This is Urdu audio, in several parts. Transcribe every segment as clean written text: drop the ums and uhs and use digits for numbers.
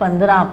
15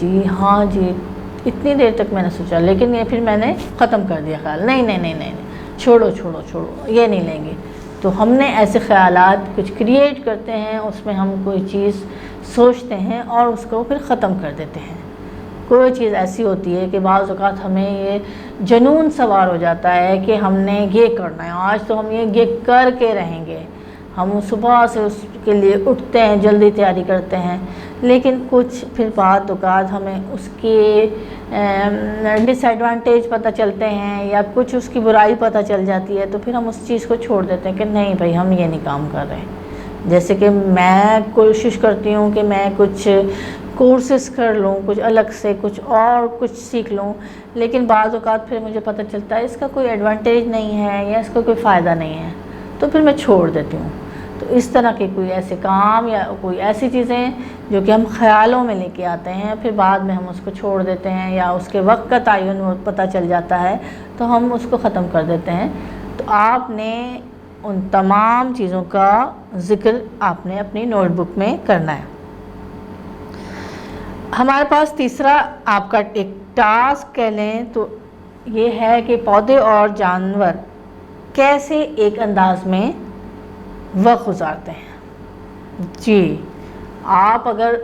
جی، ہاں جی، اتنی دیر تک میں نے سوچا، لیکن یہ پھر میں نے ختم کر دیا خیال، نہیں نہیں نہیں نہیں نہیں، چھوڑو چھوڑو چھوڑو، یہ نہیں لیں گے۔ تو ہم نے ایسے خیالات کچھ کریٹ کرتے ہیں، اس میں ہم کوئی چیز سوچتے ہیں اور اس کو پھر ختم کر دیتے ہیں۔ کوئی چیز ایسی ہوتی ہے کہ بعض اوقات ہمیں یہ جنون سوار ہو جاتا ہے کہ ہم نے یہ کرنا ہے، آج تو ہم یہ کر کے رہیں گے، ہم صبح سے اس کے لیے اٹھتے ہیں، جلدی تیاری کرتے ہیں، لیکن کچھ پھر بعض اوقات ہمیں اس کی ڈس ایڈوانٹیج پتہ چلتے ہیں یا کچھ اس کی برائی پتہ چل جاتی ہے، تو پھر ہم اس چیز کو چھوڑ دیتے ہیں کہ نہیں بھائی ہم یہ نہیں کام کر رہے۔ جیسے کہ میں کوشش کرتی ہوں کہ میں کچھ کورسز کر لوں، کچھ الگ سے کچھ سیکھ لوں، لیکن بعض اوقات پھر مجھے پتہ چلتا ہے اس کا کوئی ایڈوانٹیج نہیں ہے یا اس کا کوئی فائدہ نہیں ہے، تو پھر میں چھوڑ دیتی ہوں۔ تو اس طرح کے کوئی ایسے کام یا کوئی ایسی چیزیں جو کہ ہم خیالوں میں لے کے آتے ہیں، پھر بعد میں ہم اس کو چھوڑ دیتے ہیں یا اس کے وقت کا تعین پتہ چل جاتا ہے تو ہم اس کو ختم کر دیتے ہیں۔ تو آپ نے ان تمام چیزوں کا ذکر آپ نے اپنی نوٹ بک میں کرنا ہے۔ ہمارے پاس تیسرا آپ کا ایک ٹاسک کہہ لیں تو یہ ہے کہ پودے اور جانور کیسے ایک انداز میں وقت گزارتے ہیں۔ جی، آپ اگر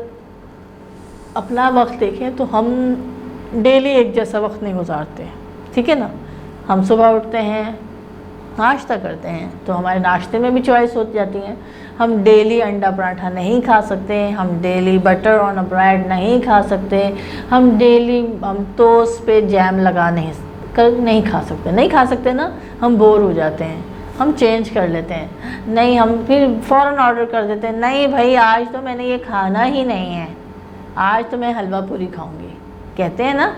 اپنا وقت دیکھیں تو ہم ڈیلی ایک جیسا وقت نہیں گزارتے، ٹھیک ہے نا؟ ہم صبح اٹھتے ہیں، ناشتہ کرتے ہیں، تو ہمارے ناشتے میں بھی چوائس ہو جاتی ہیں۔ ہم ڈیلی انڈا پراٹھا نہیں کھا سکتے، ہم ڈیلی بٹر آن اے بریڈ نہیں کھا سکتے، ہم ڈیلی ٹوسٹ پہ جیم لگا نہیں کھا سکتے نا، ہم بور ہو جاتے ہیں، ہم چینج کر لیتے ہیں۔ نہیں، ہم پھر فوراً آرڈر کر دیتے ہیں، نہیں بھائی آج تو میں نے یہ کھانا ہی نہیں ہے، آج تو میں حلوہ پوری کھاؤں گی، کہتے ہیں نا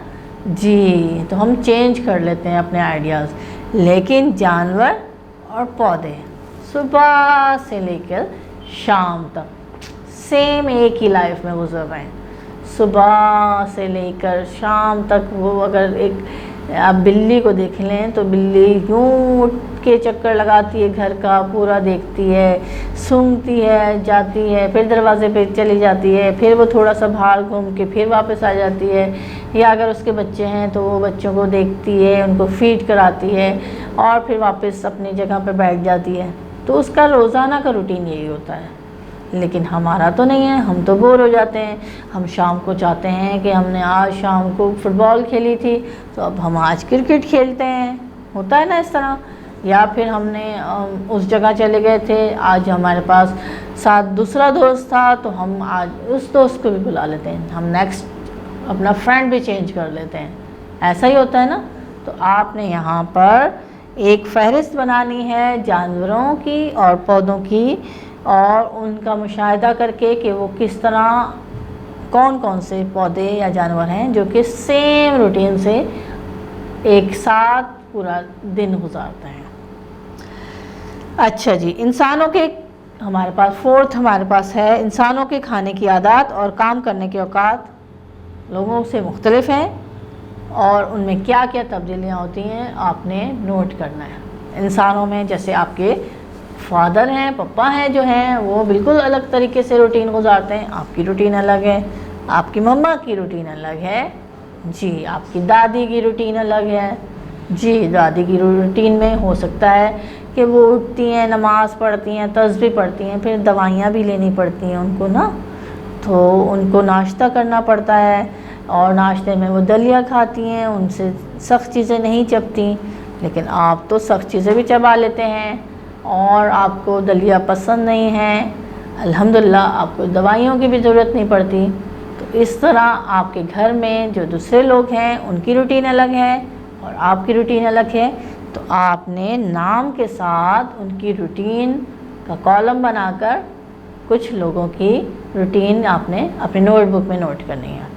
جی۔ تو ہم چینج کر لیتے ہیں اپنے آئیڈیاز۔ لیکن جانور اور پودے صبح سے لے کر شام تک سیم ایک ہی لائف میں گزر رہے ہیں، صبح سے لے کر شام تک۔ وہ اگر آپ بلی کو دیکھ لیں تو بلی یوں کے چکر لگاتی ہے، گھر کا پورا دیکھتی ہے، سونگھتی ہے، جاتی ہے، پھر دروازے پہ چلی جاتی ہے، پھر وہ تھوڑا سا باہر گھوم کے پھر واپس آ جاتی ہے، یا اگر اس کے بچے ہیں تو وہ بچوں کو دیکھتی ہے، ان کو فیڈ کراتی ہے اور پھر واپس اپنی جگہ پہ بیٹھ جاتی ہے۔ تو اس کا روزانہ کا روٹین یہی ہوتا ہے۔ لیکن ہمارا تو نہیں ہے، ہم تو بور ہو جاتے ہیں۔ ہم شام کو چاہتے ہیں کہ ہم نے آج شام کو فٹ بال کھیلی تھی تو اب ہم آج کرکٹ کھیلتے ہیں، ہوتا ہے نا اس طرح۔ یا پھر ہم نے اس جگہ چلے گئے تھے، آج ہمارے پاس ساتھ دوسرا دوست تھا تو ہم آج اس دوست کو بھی بلا لیتے ہیں، ہم نیکسٹ اپنا فرینڈ بھی چینج کر لیتے ہیں، ایسا ہی ہوتا ہے نا۔ تو آپ نے یہاں پر ایک فہرست بنانی ہے جانوروں کی اور پودوں کی، اور ان کا مشاہدہ کر کے کہ وہ کس طرح کون کون سے پودے یا جانور ہیں جو کہ سیم روٹین سے ایک ساتھ پورا دن گزارتے ہیں۔ اچھا جی، انسانوں کے ہمارے پاس ہے انسانوں کے کھانے کی عادات اور کام کرنے کے اوقات لوگوں سے مختلف ہیں، اور ان میں کیا کیا تبدیلیاں ہوتی ہیں آپ نے نوٹ کرنا ہے۔ انسانوں میں جیسے آپ کے فادر ہیں، پپا ہیں جو ہیں، وہ بالکل الگ طریقے سے روٹین گزارتے ہیں، آپ کی روٹین الگ ہے، آپ کی مما کی روٹین الگ ہے جی، آپ کی دادی کی روٹین الگ ہے جی۔ دادی کی روٹین میں ہو سکتا ہے کہ وہ اٹھتی ہیں، نماز پڑھتی ہیں، تسبیح پڑھتی ہیں، پھر دوائیاں بھی لینی پڑتی ہیں ان کو نا، تو ان کو ناشتہ کرنا پڑتا ہے، اور ناشتے میں وہ دلیا کھاتی ہیں، ان سے سخت چیزیں نہیں چبتی۔ لیکن آپ تو سخت چیزیں بھی چبا لیتے ہیں اور آپ کو دلیا پسند نہیں ہے، الحمدللہ آپ کو دوائیوں کی بھی ضرورت نہیں پڑتی۔ تو اس طرح آپ کے گھر میں جو دوسرے لوگ ہیں ان کی روٹین الگ ہے اور آپ کی روٹین الگ ہے، تو آپ نے نام کے ساتھ ان کی روٹین کا کالم بنا کر کچھ لوگوں کی روٹین آپ نے اپنی نوٹ بک میں نوٹ کرنی ہے۔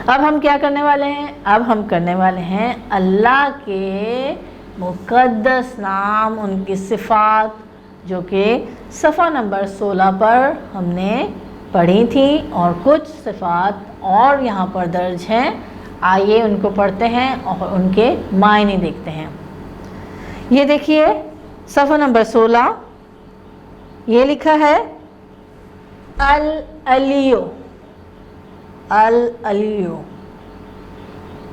اب ہم کیا کرنے والے ہیں؟ اب ہم کرنے والے ہیں اللہ کے مقدس نام، ان کی صفات، جو کہ صفحہ نمبر 16 پر ہم نے پڑھی تھی، اور کچھ صفات اور یہاں پر درج ہیں۔ آئیے ان کو پڑھتے ہیں اور ان کے معنی دیکھتے ہیں۔ یہ دیکھیے صفحہ نمبر 16، یہ لکھا ہے العلیو، العلیو،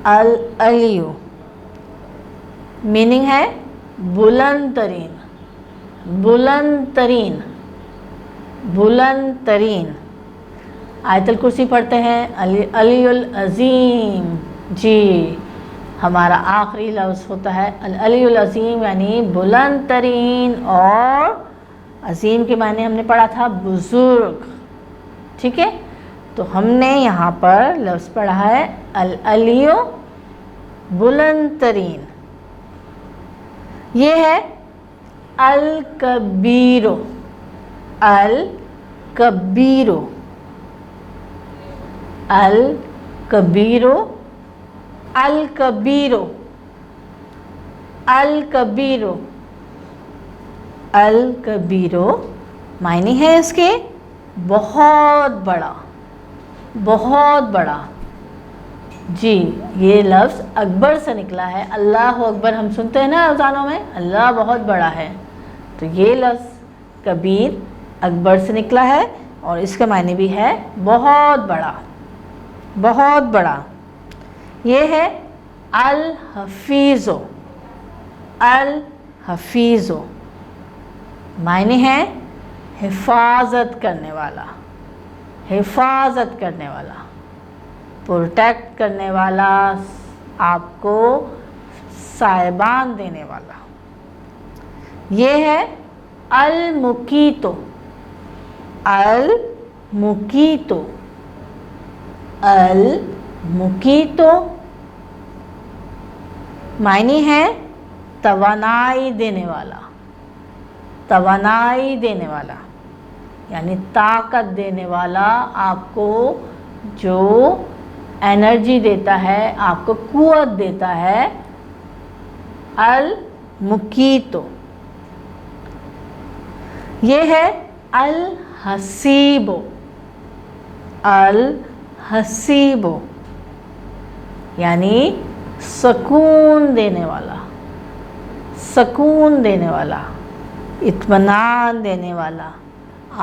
العلیو میننگ ہے بلند ترین، بلند ترین، بلند ترین۔ آیت الکرسی پڑھتے ہیں العلی العظیم، جی ہمارا آخری لفظ ہوتا ہے العلی العظیم یعنی بلند ترین، اور عظیم کے معنی ہم نے پڑھا تھا بزرگ، ٹھیک ہے؟ تو ہم نے یہاں پر لفظ پڑھا ہے العلی بلند ترین۔ یہ ہے الکبیر، الکبیر، الکبیر، الکبیر، الکبیر، الکبیر معنی ہے اس کے بہت بڑا، بہت بڑا۔ جی یہ لفظ اکبر سے نکلا ہے، اللہ اکبر ہم سنتے ہیں نا اذانوں میں، اللہ بہت بڑا ہے، تو یہ لفظ کبیر اکبر سے نکلا ہے اور اس کا معنی بھی ہے بہت بڑا، بہت بڑا۔ یہ ہے الحفیظ، الحفیظ معنی ہے حفاظت کرنے والا، حفاظت کرنے والا، پروٹیکٹ کرنے والا، آپ کو سائبان دینے والا۔ یہ ہے المقیت، المقیت، المقیت معنی ہے توانائی دینے والا، توانائی دینے والا یعنی طاقت دینے والا، آپ کو جو انرجی دیتا ہے، آپ کو قوت دیتا ہے، المقیت۔ یہ ہے الحسیب، الحسیب یعنی سکون دینے والا، سکون دینے والا، اطمینان دینے والا،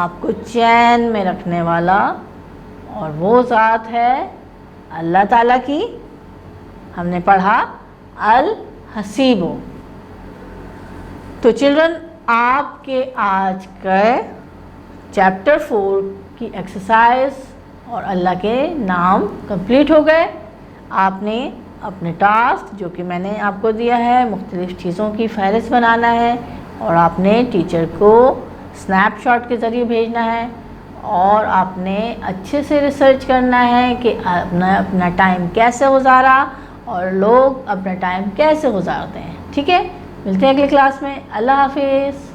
آپ کو چین میں رکھنے والا، اور وہ ذات ہے اللہ تعالیٰ کی۔ ہم نے پڑھا الحسیب۔ تو چلڈرن آپ کے آج کا چیپٹر 4 کی ایکسرسائز اور اللہ کے نام کمپلیٹ ہو گئے۔ آپ نے اپنے ٹاسک جو کہ میں نے آپ کو دیا ہے، مختلف چیزوں کی فہرست بنانا ہے، اور آپ نے ٹیچر کو سنیپ شاٹ کے ذریعے بھیجنا ہے، اور آپ نے اچھے سے ریسرچ کرنا ہے کہ اپنا ٹائم کیسے گزارا اور لوگ اپنا ٹائم کیسے گزارتے ہیں، ٹھیک ہے؟ ملتے ہیں اگلی کلاس میں، اللہ حافظ۔